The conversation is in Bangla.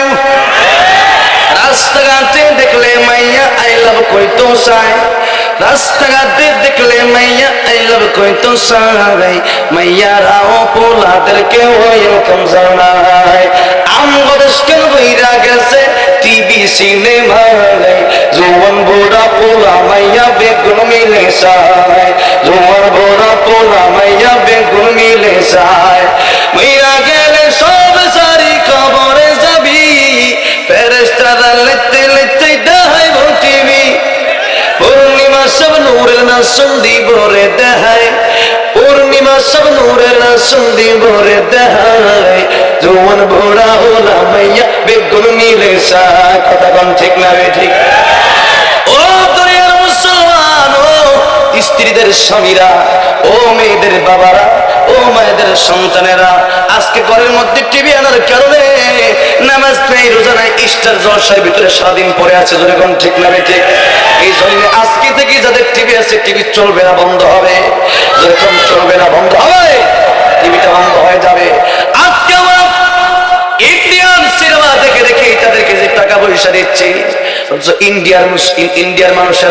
ইউ। রাস্তাঘাটে দেখলে মাইয়া আই লাভ কইতো চায়, রাস্তাঘাটে দেখলে মাইয়া আই লাভ কইতো চায়, মাইয়ারাও পোলাদেরকে ওয়েলকাম জানায়। আমগো দেশ কেন বইরা গেছে টিভি সিনেমায়, জোয়ান বুড়া পোলা মাইয়া বেগুন মিলে চায়, জোয়ান বুড়া পোলা মাইয়া বেগুন মিলে চায়। মইরা গেলে সব সারি কবরে যাবি, ফেরেশতারা লেতে লেতে দেখাইব টিভি। পূর্ণিমা সব নূরের নাসুম দিবরে দেখায়, পূর্ণিমা সব নূরের নাসুম দিবরে দেখায়, জোয়ান বুড়া হোলা মাইয়া বেগুন মিলে চায়। কথা কোন ঠিক না রে ঠিক? ও দুনিয়ার মুসলমান, ও স্ত্রীদের স্বামীরা, ও মেয়েদের বাবারা, ও মায়েদের সন্তানেরা, আজকে ঘরের মধ্যে টিভি আনার কারণে নামাজ নেই, রোজা নাই, ইস্টার জলসার ভিতরে সারাদিন পড়ে আছে। যখন ঠিক না ঠিক? এই জন্য আজকে থেকে যাদের টিভি আছে, টিভি চলবে না, বন্ধ হবে। যখন চলবে না, বন্ধ হবে, টিভিটা বন্ধ হয়ে যাবে। আজকে আমরা ইন্ডিয়ান সিনেমা দেখে দেখে তাদেরকে যে টাকা পয়সা দিচ্ছি, ইন্ডিয়ার মানুষের